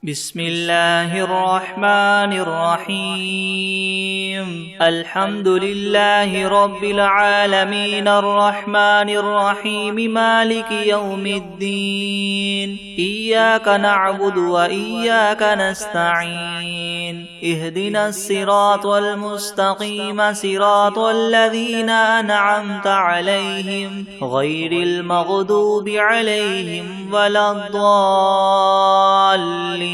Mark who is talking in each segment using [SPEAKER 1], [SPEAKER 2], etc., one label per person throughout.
[SPEAKER 1] بسم الله الرحمن الرحيم الحمد لله رب العالمين الرحمن الرحيم مالك يوم الدين إياك نعبد وإياك نستعين اهدنا الصراط المستقيم صراط الذين أنعمت عليهم غير المغضوب عليهم ولا الضالين.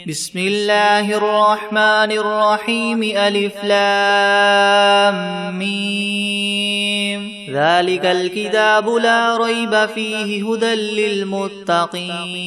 [SPEAKER 1] بسم الله الرحمن الرحيم ألف لام ميم ذلك الكتاب لا ريب فيه هدى للمتقين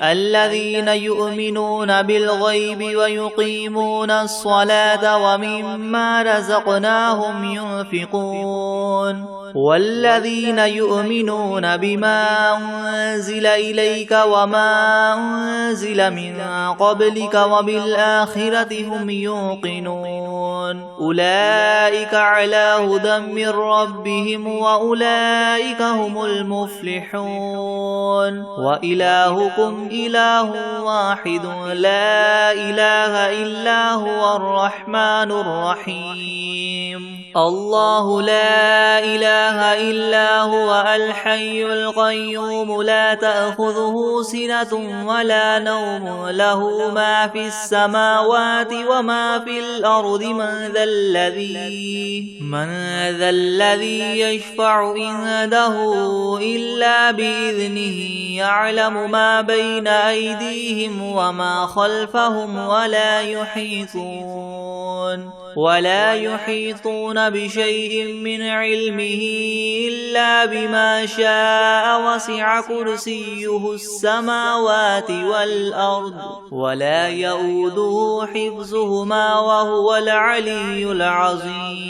[SPEAKER 1] الذين يؤمنون بالغيب ويقيمون الصلاة ومما رزقناهم ينفقون والذين يؤمنون بما أنزل إليك وما أنزل من قبلك وبالآخرة هم يوقنون أولئك على هدى من ربهم وأولئك هم المفلحون وإلهكم إله واحد لا إله إلا هو الرحمن الرحيم الله لا إله إلا هو الحي القيوم لا تأخذه سنة ولا نوم له ما في السماوات وما في الأرض من ذا الذي يشفع عنده إلا بإذنه يعلم ما بين أيديهم وما خلفهم ولا يحيطون بشيء من علمه إلا بما شاء وسع كرسيه السماوات والأرض ولا يؤوده حفظهما وهو العلي العظيم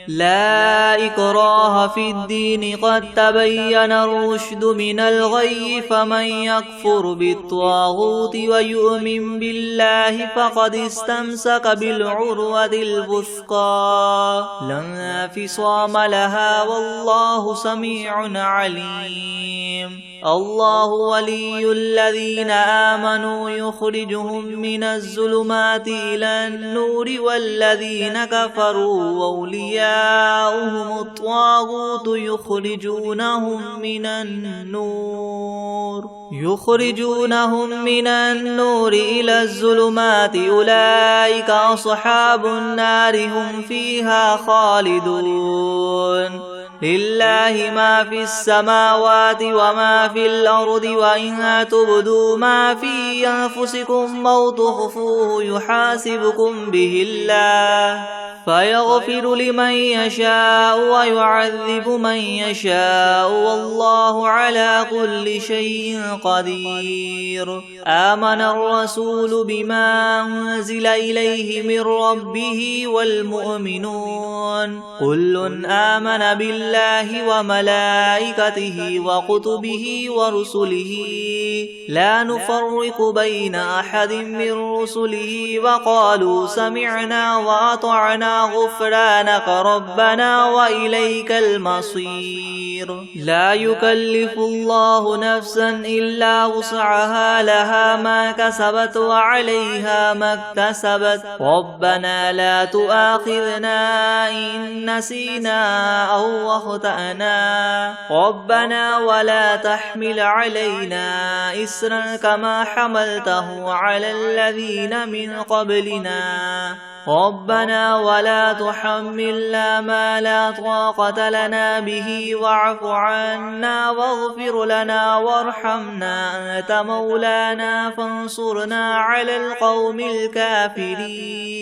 [SPEAKER 1] لا إكراه في الدين قد تبين الرشد من الغي فمن يكفر بالطاغوت ويؤمن بالله فقد استمسك بالعروة الوثقى لا انفصام لها والله سميع عليم الله ولي الذين آمنوا يخرجهم من الظلمات إلى النور والذين كفروا أولياؤهم الطاغوت يخرجونهم من النور إلى الظلمات أولئك أصحاب النار هم فيها خالدون لله ما في السماوات وما في الأرض وإن تبدوا ما في أنفسكم أو تخفوه يحاسبكم به الله فيغفر لمن يشاء ويعذب من يشاء والله على كل شيء قدير آمن الرسول بما أنزل إليه من ربه والمؤمنون كل آمن بالله وملائكته وكتبه ورسله لا نفرق بين أحد من رسله وقالوا سمعنا وأطعنا غفرانك ربنا وإليك المصير لا يكلف الله نفسا إلا وسعها لها ما كسبت وعليها ما اكتسبت ربنا لا تؤاخذنا إن نسينا أو أخطأنا ربنا ولا تحمل علينا إسرا كما حملته على الذين من قبلنا ربنا ولا تحملنا ما لا طاقة لنا به واعف عنا واغفر لنا وارحمنا أنت مولانا فانصرنا على القوم الكافرين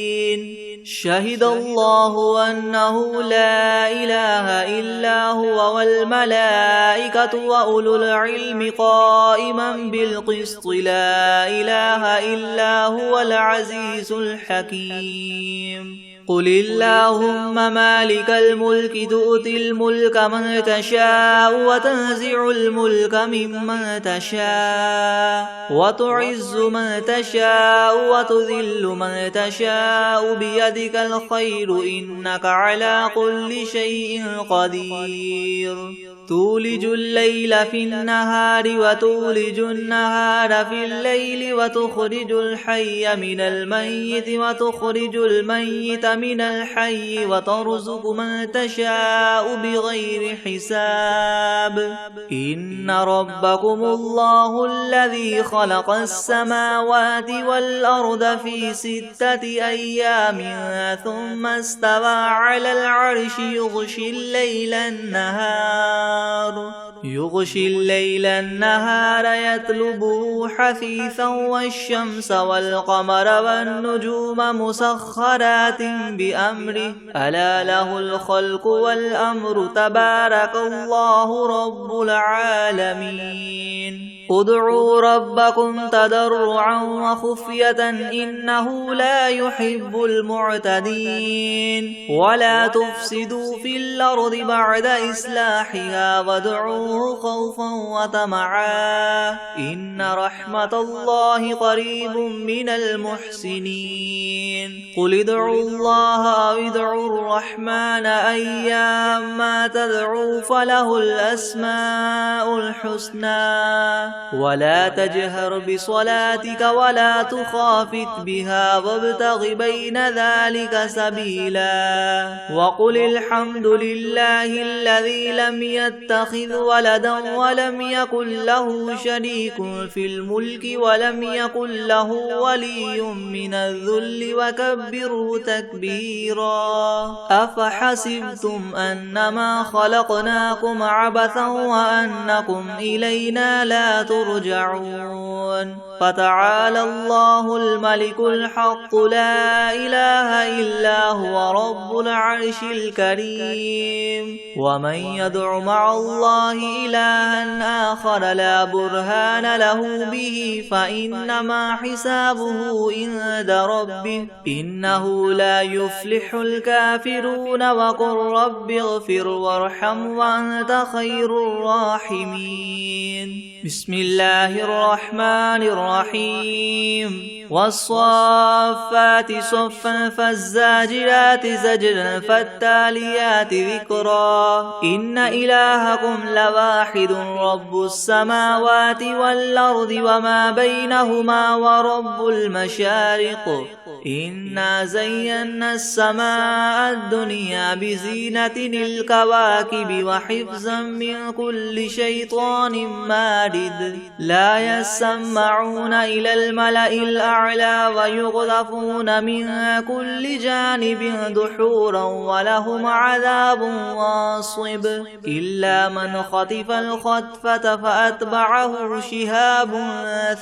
[SPEAKER 1] شهد الله أنه لا إله إلا هو والملائكة وأولو العلم قائما بالقسط لا إله إلا هو العزيز الحكيم قل اللهم مالك الملك تؤتي الملك من تشاء وتنزع الملك ممن تشاء وتعز من تشاء وتذل من تشاء بيدك الخير إنك على كل شيء قدير تولج الليل في النهار وتولج النهار في الليل وتخرج الحي من الميت وتخرج الميت من الحي وترزق من تشاء بغير حساب إن ربكم الله الذي خلق السماوات والأرض في 6 أيام ثم استوى على العرش يغشي الليل النهار يطلبه حثيثا والشمس والقمر والنجوم مسخرات بأمره ألا له الخلق والأمر تبارك الله رب العالمين ادعوا ربكم تضرعا وخفية إنه لا يحب المعتدين ولا تفسدوا في الأرض بعد إصلاحها وادعوه خوفا وطمعا إن رحمة الله قريب من المحسنين قل ادعوا الله أو ادعوا الرحمن أيما تدعوا فله الأسماء الحسنى ولا تجهر بصلاتك ولا تخافت بها وابتغ بين ذلك سبيلا وقل الحمد لله الذي لم يتخذ ولدا ولم يكن له شريك في الملك ولم يكن له ولي من الذل وكبره تكبيرا أفحسبتم أنما خلقناكم عبثا وأنكم إلينا لا ترجعون فتعالى الله الملك الحق لا إله إلا هو رب العرش الكريم ومن يدع مع الله إلها آخر لا برهان له به فإنما حسابه عند ربه إنه لا يفلح الكافرون وقل رب اغفر وارحم وأنت خير الراحمين بسم الله الرحمن الرحيم والصافات صفا فالزاجرات زجرا فالتاليات ذكرا إن إلهكم لواحد رب السماوات والأرض وما بينهما ورب المشارق إنا زينا السماء الدنيا بزينة الكواكب وحفظا من كل شيطان مارد لا يسمعون إلى الملأ الأعلى ويقذفون من كل جانب دحورا ولهم عذاب واصب إلا من خطف الخطفة فأتبعه شهاب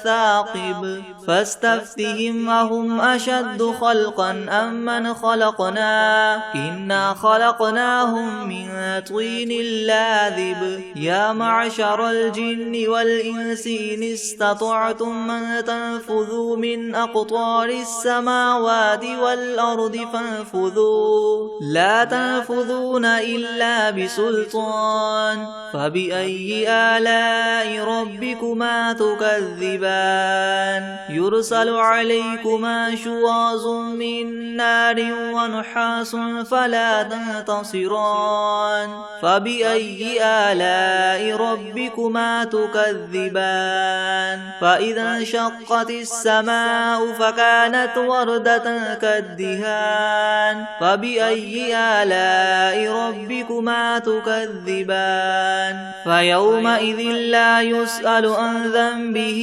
[SPEAKER 1] ثاقب فاستفتهم أهم أشد خلقا أم من خلقنا إنا خلقناهم من طين لاذب يا معشر الجن والإنس إن استطعتم من تنفذوا من أقطار السماوات والأرض فانفذوا لا تنفذون إلا بسلطان فبأي آلاء ربكما تكذبان يرسل عليكما شواظ من نار ونحاس فلا تنتصران فبأي آلاء ربكما تكذبان فإذا انشقت السماء فكانت وردة كالدهان فبأي آلاء ربكما تكذبان فيومئذ لا يسأل عن ذنبه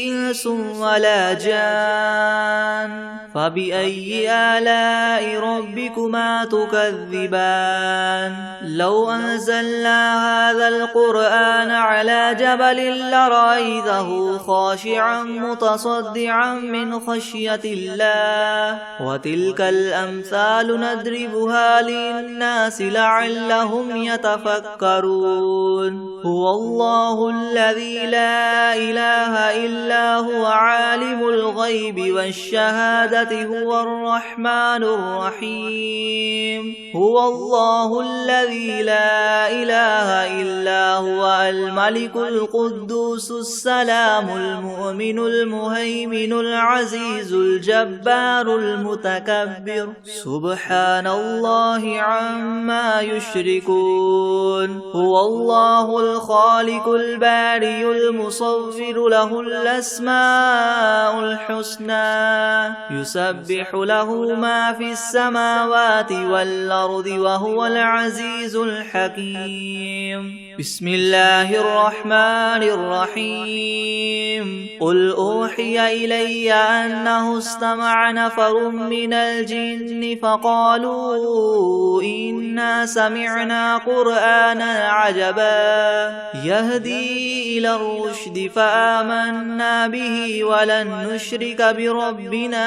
[SPEAKER 1] إنس ولا جان فبأي آلاء ربكما تكذبان لو أنزلنا هذا القرآن على جبل لرأيته خاشعا متصدعا من خشية الله وتلك الأمثال نضربها للناس لعلهم يتفكرون هو الله الذي لا إله إلا هو عالم الغيب والشهادة هو الرحمن الرحيم هو الله الذي لا إله إلا هو الملك القدوس السلام المؤمن المهيمن العزيز الجبار المتكبر سبحان الله عما يشركون هو الله الخالق البارئ المصور له الأسماء الحسنى يسبح له ما في السماوات والأرض وهو العزيز الحكيم بسم الله الرحمن الرحيم قل أوحي إلي أنه استمع نفر من الجن فقالوا إنا سمعنا قرآنا عجبا يهدي إلى الرشد فآمنا به ولن نشرك بربنا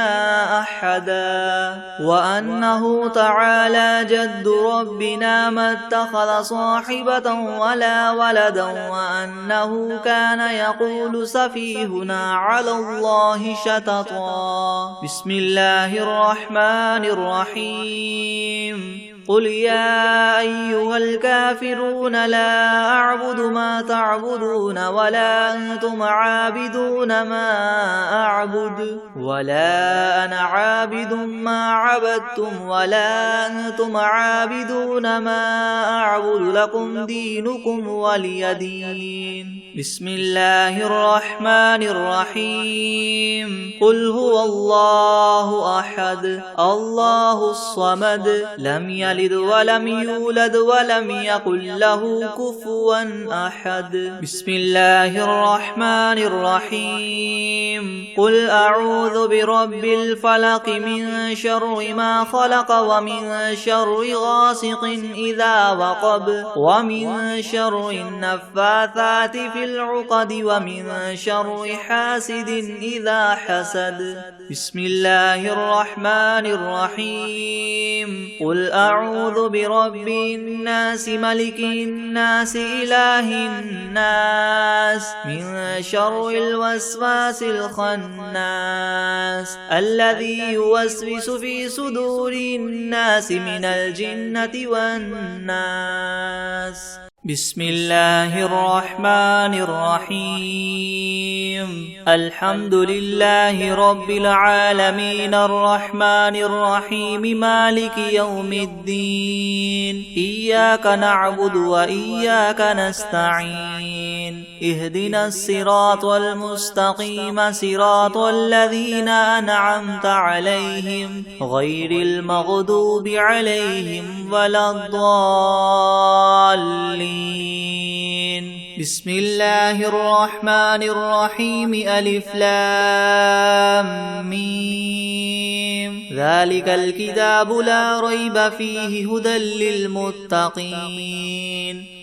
[SPEAKER 1] أحدا وأنه تعالى جد ربنا ما اتخذ صاحبة ولا ولدا وأنه كان يقول سفيهنا على الله شططا بسم الله الرحمن الرحيم قل يا أيها الكافرون لا أعبد ما تعبدون ولا أنتم عابدون ما أعبد ولا أنا عابد ما عبدتم ولا أنتم عابدون ما أعبد لكم دينكم ولي دين بسم الله الرحمن الرحيم قل هو الله أحد الله الصمد لم يلد ولم يولد ولم يكن له كفوا أحد بسم الله الرحمن الرحيم قل أعوذ برب الفلق من شر ما خلق ومن شر غاسق إذا وقب ومن شر النفاثات في العقد ومن شر حاسد إذا حسد بسم الله الرحمن الرحيم قل أعوذ برب الناس ملك الناس إله الناس من شر الوسواس الخناس الذي يوسوس في صدور الناس من الجنة والناس بسم الله الرحمن الرحيم الحمد لله رب العالمين الرحمن الرحيم مالك يوم الدين إياك نعبد وإياك نستعين اهدنا الصراط المستقيم صراط الذين أنعمت عليهم غير المغضوب عليهم ولا الضالين بسم الله الرحمن الرحيم ألف لام ميم ذلك الكتاب لا ريب فيه هدى للمتقين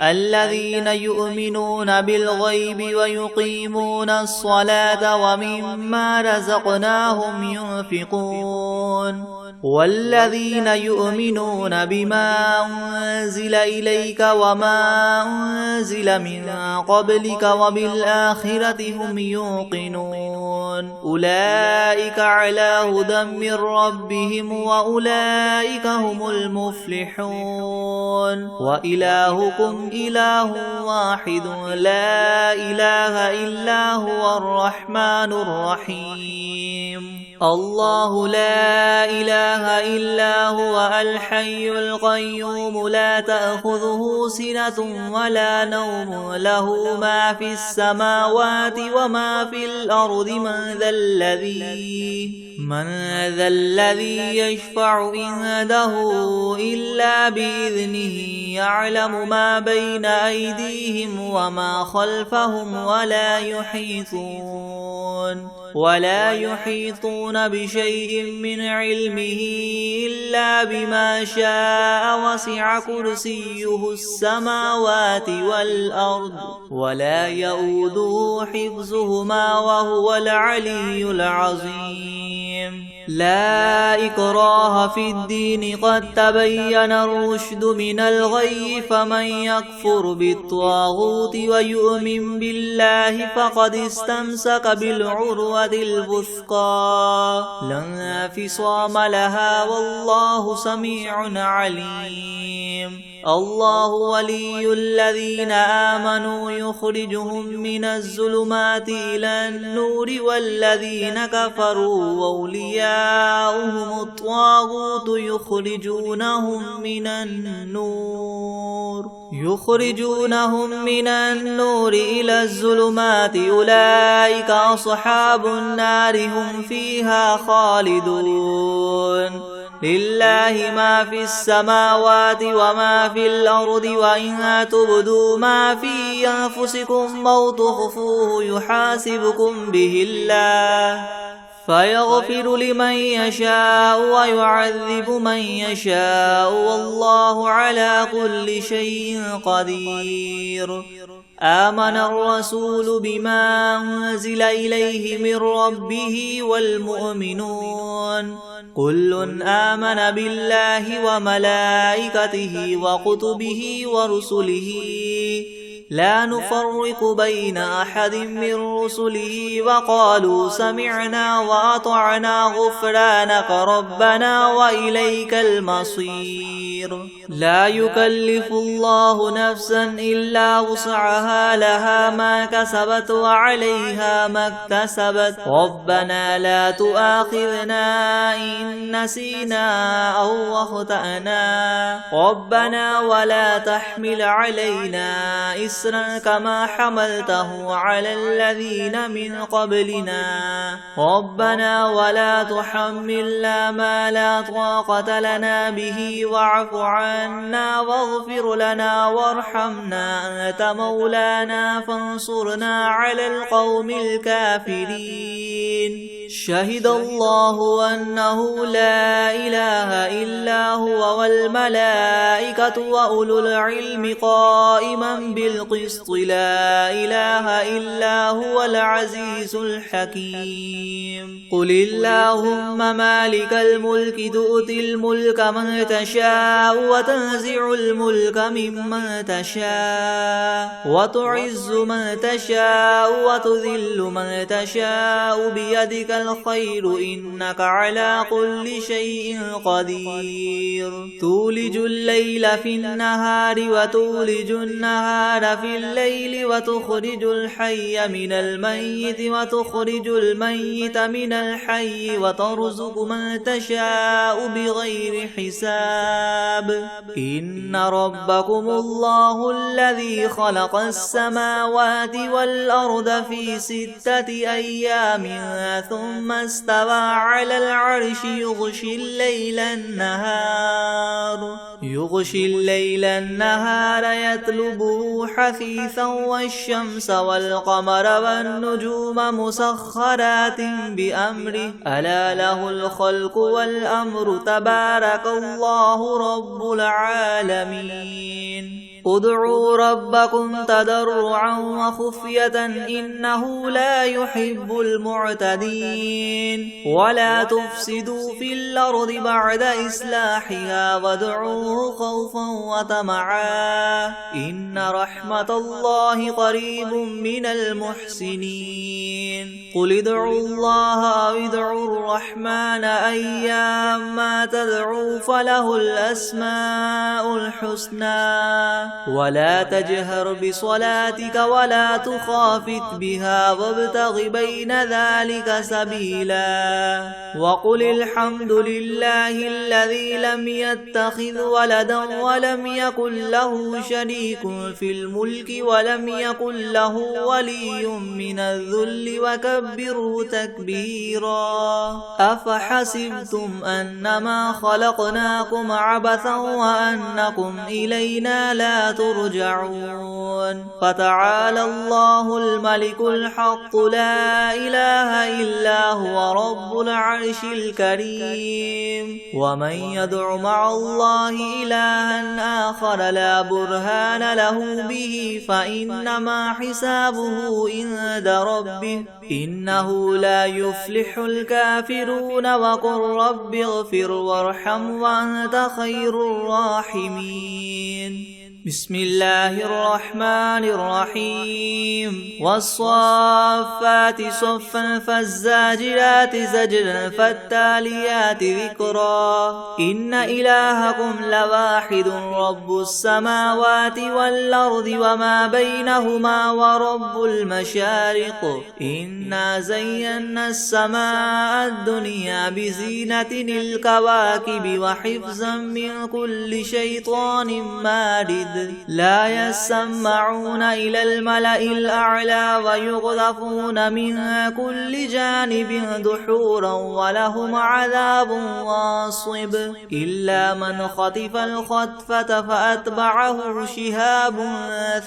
[SPEAKER 1] الذين يؤمنون بالغيب ويقيمون الصلاة ومما رزقناهم ينفقون والذين يؤمنون بما أنزل إليك وما أنزل من قبلك وبالآخرة هم يوقنون أولئك على هدى من ربهم وأولئك هم المفلحون وإلهكم إله واحد لا إله إلا هو الرحمن الرحيم الله لا إله إلا هو الحي القيوم لا تأخذه سنة ولا نوم له ما في السماوات وما في الأرض من ذا الذي يشفع عنده إلا بإذنه يعلم ما بين أيديهم وما خلفهم ولا يحيطون بشيء من علمه إلا بما شاء وسع كرسيه السماوات والأرض ولا يؤوده حفظهما وهو العلي العظيم لا إكراه في الدين قد تبين الرشد من الغي فمن يكفر بالطاغوت ويؤمن بالله فقد استمسك بالعروة الوثقى لا انفصام لها والله سميع عليم الله ولي الذين آمنوا يخرجهم من الظلمات إلى النور والذين كفروا أولياؤهم الطاغوت يخرجونهم من النور إلى الظلمات أولئك أصحاب النار هم فيها خالدون لله ما في السماوات وما في الأرض وإن تبدوا ما في أنفسكم أو تخفوه يحاسبكم به الله فيغفر لمن يشاء ويعذب من يشاء والله على كل شيء قدير آمن الرسول بما أنزل إليه من ربه والمؤمنون كل آمن بالله وملائكته وكتبه ورسله لا نفرق بين أحد من رسله وقالوا سمعنا وأطعنا غفرانك ربنا وإليك المصير لا يكلف الله نفسا إلا وسعها لها ما كسبت وعليها ما اكتسبت ربنا لا تؤاخذنا إن نسينا أو أخطأنا ربنا ولا تحمل علينا إسرا كما حملته على الذين من قبلنا ربنا ولا تحملنا ما لا طاقة لنا به واعف عنا واغفر لنا وارحمنا أنت مولانا فانصرنا على القوم الكافرين شهد الله أنه لا إله إلا هو والملائكة وأولو العلم قائما بالقسط لا إله إلا هو العزيز الحكيم قل اللهم مالك الملك تؤتي الملك من تشاء وتنزع الملك ممن تشاء وتعز من تشاء وتذل من تشاء بيدك الخير إنك على كل شيء قدير تولج الليل في النهار وتولج النهار في الليل وتخرج الحي من الميت وتخرج الميت من الحي وترزق من تشاء بغير حساب إن ربكم الله الذي خلق السماوات والأرض في 6 أيام ثم استوى على العرش يغشي الليل النهار يطلبه حثيثا والشمس والقمر والنجوم مسخرات بأمره ألا له الخلق والأمر تبارك الله رب العالمين ادعوا ربكم تضرعا وخفية إنه لا يحب المعتدين ولا تفسدوا في الأرض بعد إصلاحها وادعوه خوفا وطمعا إن رحمة الله قريب من المحسنين قل ادعوا الله أو ادعوا الرحمن أيما تدعوا فله الأسماء الحسنى ولا تجهر بصلاتك ولا تخافت بها وابتغ بين ذلك سبيلا وقل الحمد لله الذي لم يتخذ ولدا ولم يكن له شريك في الملك ولم يكن له ولي من الذل وكبره تكبيرا أفحسبتم أنما خلقناكم عبثا وأنكم إلينا لا ترجعون فتعالى الله الملك الحق لا إله إلا هو رب العرش الكريم ومن يدع مع الله إلها آخر لا برهان له به فإنما حسابه عند ربه إنه لا يفلح الكافرون وقل رب اغفر وارحم وأنت خير الراحمين بسم الله الرحمن الرحيم والصافات صفا فالزاجرات زجرا فالتاليات ذكرا إن إلهكم لواحد رب السماوات والأرض وما بينهما ورب المشارق إنا زينا السماء الدنيا بزينة الكواكب وحفظا من كل شيطان مارد لا يسمعون إلى الملأ الأعلى ويغذفون من كل جانب دحورا ولهم عذاب واصب إلا من خطف الخطفة فأتبعه شهاب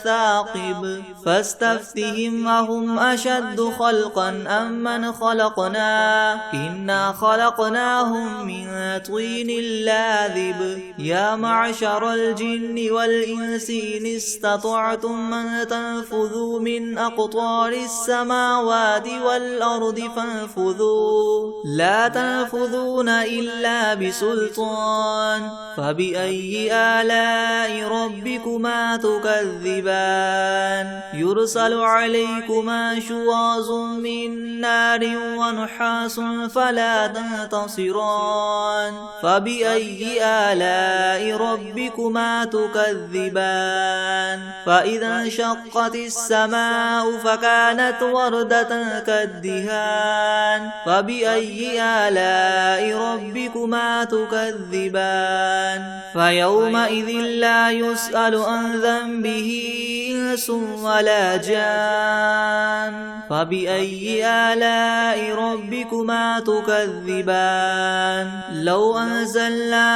[SPEAKER 1] ثاقب فاستفتهم أهم أشد خلقا أم من خلقنا إنا خلقناهم من طين لاذب يا معشر الجن والإنس إن استطعتم أن تنفذوا من أقطار السماوات والأرض فانفذوا لا تنفذون إلا بسلطان فبأي آلاء ربكما تكذبان يرسل عليكما شواظ من نار ونحاس فلا تنتصران فبأي آلاء ربكما تكذبان فإذا انشقت السماء فكانت وردة كالدهان فبأي آلاء ربكما تكذبان فيومئذ لا يسأل عن ذنبه إنس ولا جان فبأي آلاء ربكما تكذبان لو أنزلنا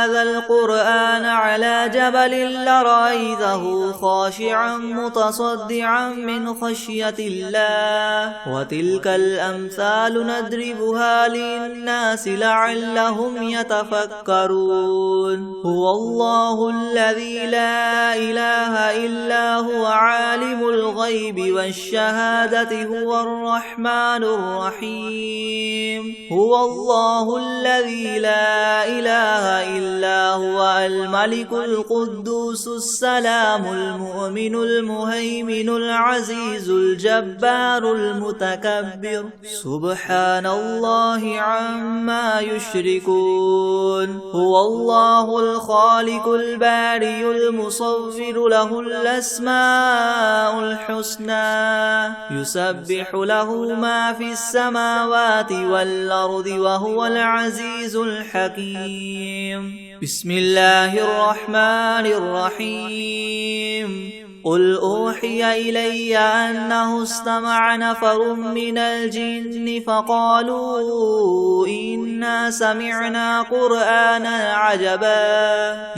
[SPEAKER 1] هذا القرآن على جبل لرأيته خاشعا متصدعا من خشية الله وتلك الأمثال نضربها للناس لعلهم يتفكرون هو الله الذي لا إله إلا هو عالم الغيب والشهادة هو الرحمن الرحيم هو الله الذي لا إله إلا هو الملك القدوس السلام المؤمن المهيمن العزيز الجبار المتكبر سبحان الله عما يشركون هو الله الخالق البارئ المصور له الأسماء الحسنى يسبح له ما في السماوات والأرض وهو العزيز الحكيم بسم الله الرحمن الرحيم قل أوحي إلي أنه استمع نفر من الجن فقالوا إنا سمعنا قرآنا عجبا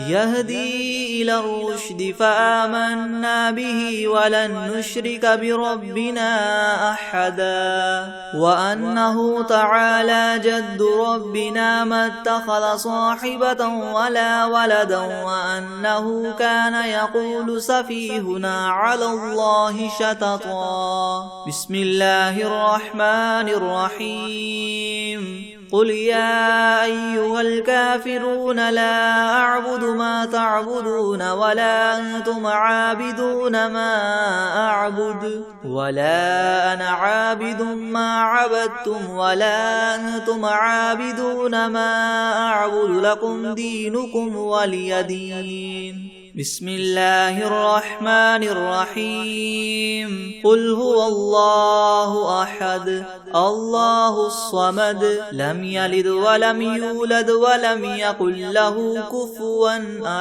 [SPEAKER 1] يهدي إلى الرشد فآمنا به ولن نشرك بربنا أحدا وأنه تعالى جد ربنا ما اتخذ صاحبة ولا ولدا وأنه كان يقول سفيهنا على الله شططا بسم الله الرحمن الرحيم قل يا أيها الكافرون لا أعبد ما تعبدون ولا أنتم عابدون ما أعبد ولا أنا عابد ما عبدتم ولا أنتم عابدون ما أعبد لكم دينكم ولي دين بسم الله الرحمن الرحيم قل هو الله أحد الله الصمد لم يلد ولم يولد ولم يكن له كفوا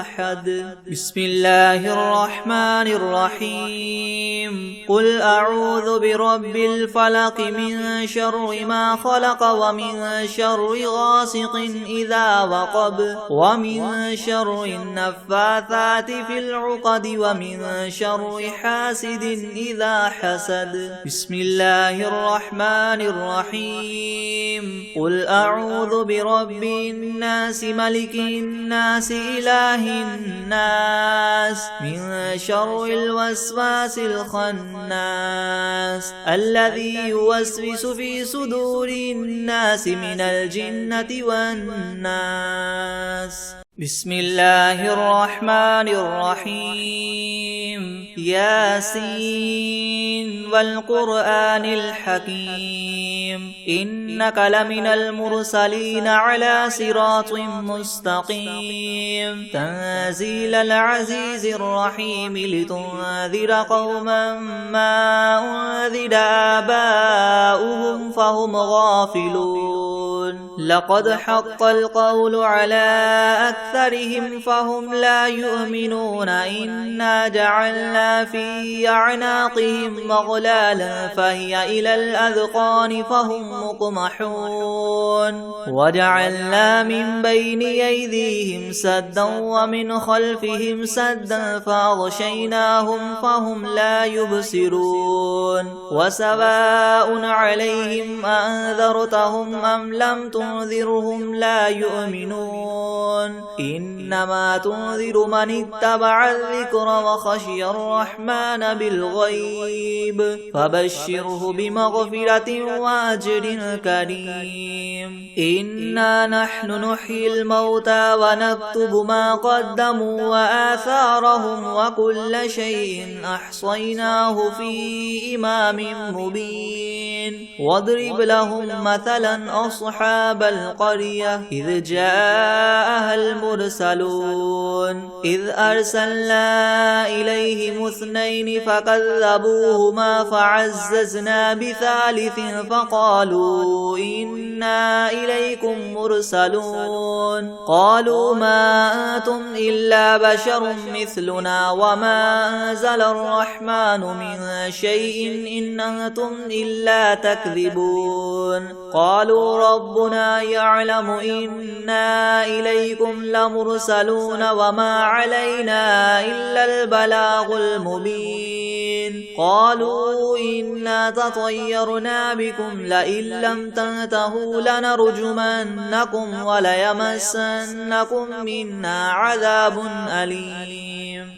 [SPEAKER 1] أحد بسم الله الرحمن الرحيم قل أعوذ برب الفلق من شر ما خلق ومن شر غاسق إذا وقب ومن شر النفاثات النفاثات في العقد ومن شر حاسد إذا حسد. بسم الله الرحمن الرحيم. قل أعوذ برب الناس ملك الناس إله الناس من شر الوسواس الخناس الذي يوسوس في صدور الناس من الجنة والناس. بسم الله الرحمن الرحيم. ياسين والقرآن الحكيم إنك لمن المرسلين على صراط مستقيم تنزيل العزيز الرحيم لتنذر قوما ما أنذر آباؤهم فهم غافلون. لقد حق القول على أكثرهم فهم لا يؤمنون. إنا جعلنا في أعناقهم أغلالا فهي إلى الأذقان فهم مقمحون. وجعلنا من بين أيديهم سدا ومن خلفهم سدا فأغشيناهم فهم لا يبصرون. وسواء عليهم أنذرتهم أم لم تنذرهم لا يؤمنون. إنما تنذر من اتبع الذكر وخشي الرحمن بالغيب فبشره بمغفرة وأجر كريم. إنا نحن نحيي الموتى ونكتب ما قدموا وآثارهم وكل شيء أحصيناه في إمام مبين. واضرب لهم مثلا أصحاب القرية إذ جاءها المرسلون إذ أرسلنا إليهم اثنين فكذبوهما فعززنا بثالث فقالوا إنا إليكم مرسلون. قالوا ما أنتم إلا بشر مثلنا وما أنزل الرحمن من شيء إن أنتم إلا تكذبون. قالوا ربنا يعلم إنا إليكم لمرسلون وما علينا إلا البلاغ المبين. قالوا إنا تطيرنا بكم لئن لم تنتهوا لنرجمنكم وليمسنكم منا عذاب أليم.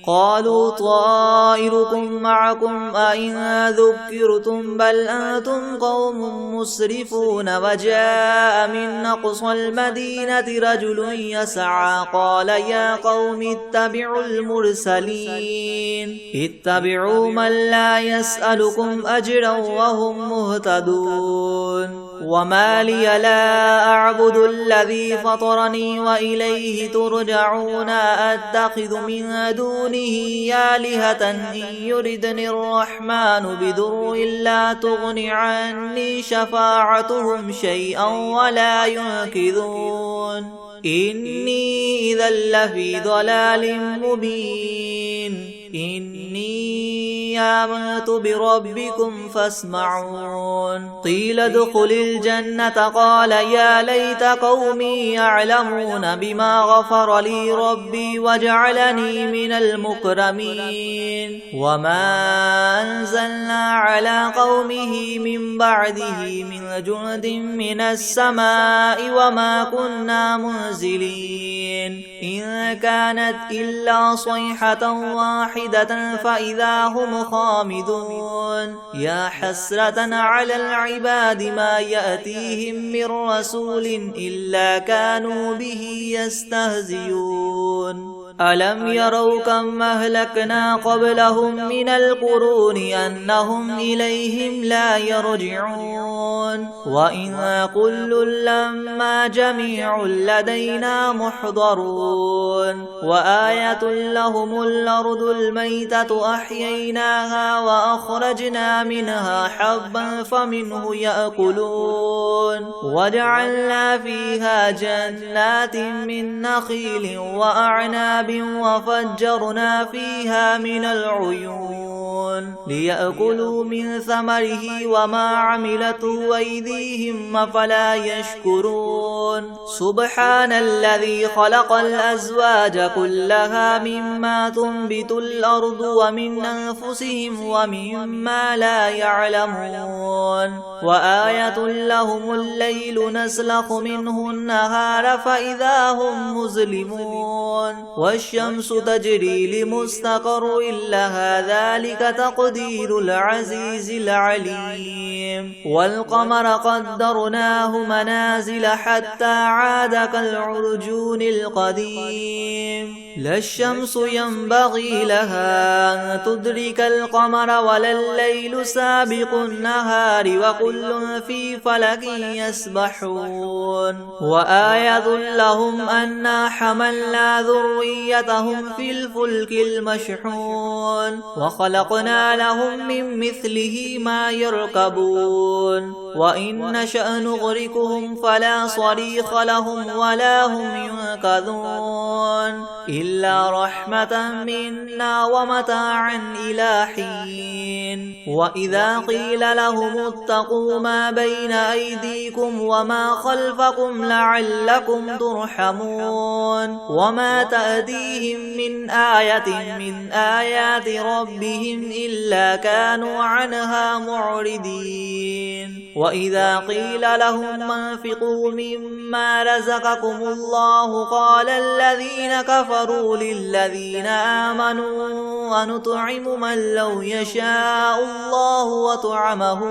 [SPEAKER 1] قالوا طائركم معكم أئن ذكرتم بل أنتم قوم مسرفون. وجاء من أقصى المدينة رجل يسعى قال يا قوم اتبعوا المرسلين اتبعوا من لا يسألكم أجرا وهم مهتدون. وما لي لا أعبد الذي فطرني وإليه ترجعون. أتخذ من دونه آلهة إن يردني الرحمن بضر لا تغن عني شفاعتهم شيئا ولا ينقذون. إني إذا لفي ضلال مبين. إني آمنت بربكم فاسمعون. قيل ادخل الجنة قال يا ليت قومي يعلمون بما غفر لي ربي وجعلني من المكرمين. وما أنزلنا على قومه من بعده من جند من السماء وما كنا منزلين. إن كانت إلا صيحة واحدة فإذا هم خامدون. يا حسرة على العباد ما يأتيهم من رسول إلا كانوا به يستهزئون. ألم يروا كم أهلكنا قبلهم من القرون أنهم إليهم لا يرجعون. وإن كل لما جميع لدينا محضرون. وآية لهم الأرض الميتة أحييناها وأخرجنا منها حبا فمنه يأكلون. وجعلنا فيها جنات من نخيل وأعناب أعناب وفجرنا فيها من العيون ليأكلوا من ثمره وما عملته أيديهم أفلا يشكرون سبحان الذي خلق الأزواج كلها مما تنبت الأرض ومن أنفسهم ومما لا يعلمون وآية لهم الليل نسلخ منه النهار فإذا هم مظلمون والشمس تجري لمستقر لها ذلك تقدير العزيز العليم والقمر قدرناه منازل حتى عاد كالعرجون القديم لا الشمس ينبغي لها أن تدرك القمر ولا الليل سابق النهار وكل في فلك يسبحون وآية لهم أنا حملنا ذريتهم في الفلك المشحون وخلقنا لهم من مثله ما يركبون وإن نشأ نغرقهم فلا صريخ لهم ولا هم ينقذون إلا رحمة منا ومتاعا إلى حين وإذا قيل لهم اتقوا ما بين أيديكم وما خلفكم لعلكم ترحمون وما تأتيهم من آية من آيات ربهم إلا كانوا عنها معرضين وإذا قيل لهم انفقوا مما رزقكم الله قال الذين كفروا للذين آمنوا أنطعم من لو يشاء الله وطعمه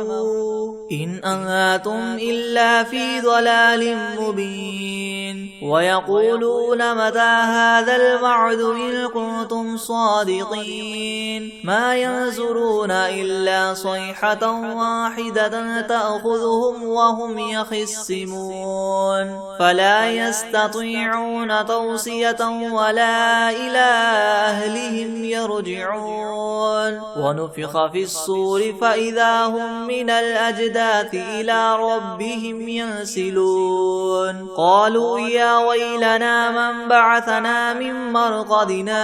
[SPEAKER 1] إن أنتم إلا في ضلال مبين ويقولون متى هذا الوعد إن كنتم صادقين ما ينظرون إلا صيحة واحدة تأخذهم وهم يخصمون فلا يستطيعون توصية ولا إلى أهلهم يرجعون ونفخ في الصور فإذا هم من الأجداث إلى ربهم ينسلون قالوا يا ويلنا من بعثنا من مرقدنا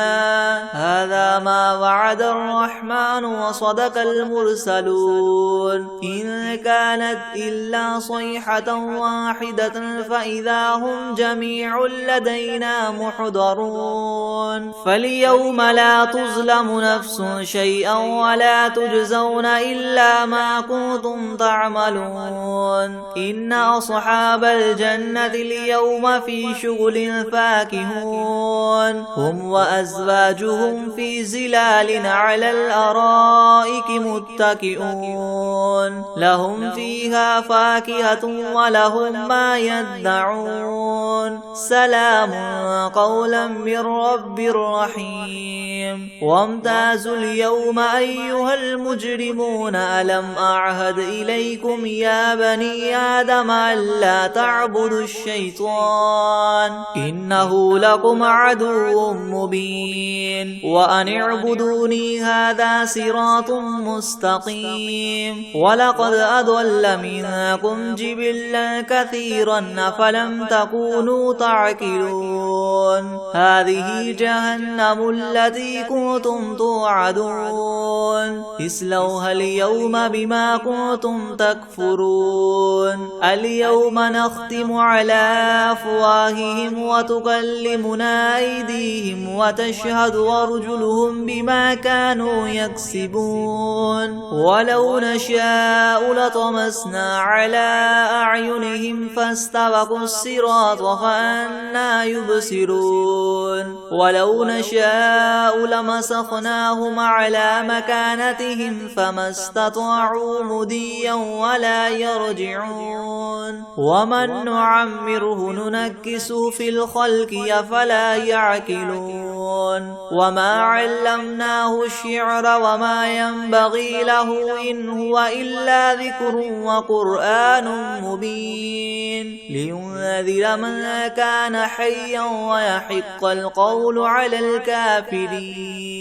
[SPEAKER 1] هذا ما وعد الرحمن وصدق المرسلون إن كانت إلا صيحة واحدة فإذا هم جميع لدينا محضرون فاليوم لا تظلم نفس شيئا ولا تجزون إلا ما كنتم تعملون إن أصحاب الجنة اليوم في شغل فاكهون هم وأزواجهم في زلال على الأرائك متكئون لهم فيها فاكهة ولهم ما يدعون سلام قولا من رب رحيم وامتازوا اليوم أيها المجرمون ألم أعهد إليكم يا بني آدم ألا تعبدوا الشيطان إنه لكم عدو مبين وأن اعبدوني هذا صراط مستقيم ولقد أضل منكم جبلا كثيرا أفلم تكونوا تعقلون هذه جهنم التي كنتم توعدون اصلوها اليوم بما كنتم تكفرون اليوم نختم على أفواههم وتكلمنا أيديهم وتشهد أرجلهم بما كانوا يكسبون ولو نشاء لطمسنا على أعينهم فاستبقوا الصراط فأنا يبصرون ولو نشاء لمسخناهم على مكانتهم فما استطاعوا مديا ولا يرجعون ومن نعمره ننكسه في الخلق أفلا يعقلون وما علمناه الشعر وما ينبغي له إن هو إلا ذكر وقرآن مبين لينذر من كان حيا ويحق القول على الكافرين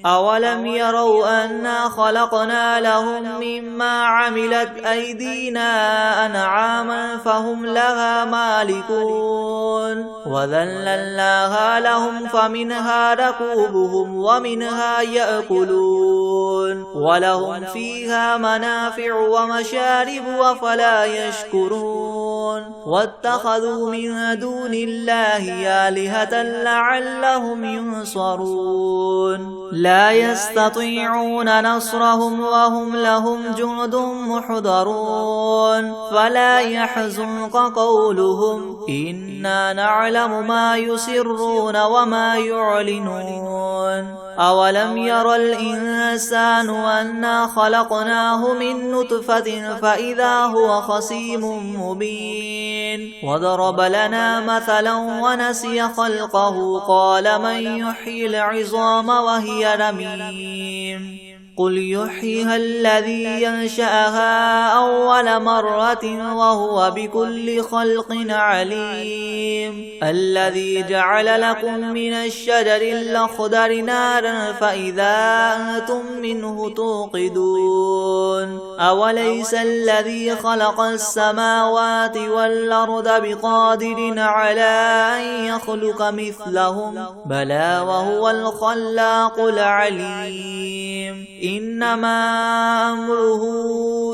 [SPEAKER 1] أولم يروا أنا خلقنا لهم مما عملت أيدينا أنعاما فهم لها مالكون وذللناها لهم فمنها ركوبهم ومنها يأكلون ولهم فيها منافع ومشارب أفلا يشكرون واتخذوا من دون الله آلهة لعلهم ينصرون لا يستطيعون نصرهم وهم لهم جند محضرون فلا يحزنك قولهم إنا نعلم ما يسرون وما يعلنون أولم ير الإنسان أنا خلقناه من نطفة فإذا هو خصيم مبين وضرب لنا مثلا ونسي خلقه قال من يحيي العظام وهي رميم قل يحييها الذي ينشأها أول مرة وهو بكل خلق عليم الذي جعل لكم من الشجر الأخضر نارا فإذا أنتم منه توقدون أوليس الذي خلق السماوات والأرض بقادر على أن يخلق مثلهم بلى وهو الخلاق العليم إنما أمره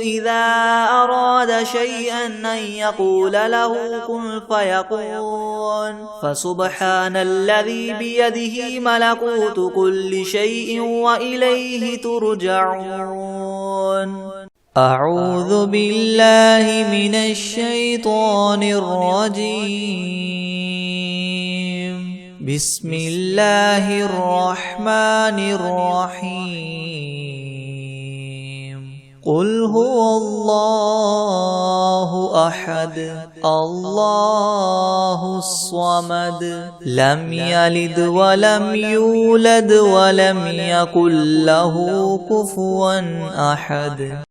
[SPEAKER 1] إذا أراد شيئا أن يقول له كن فيكون فسبحان الذي بيده ملكوت كل شيء وإليه ترجعون أعوذ بالله من الشيطان الرجيم بسم الله الرحمن الرحيم قل هو الله أحد الله الصمد لم يلد ولم يولد ولم يكن له كفوا أحد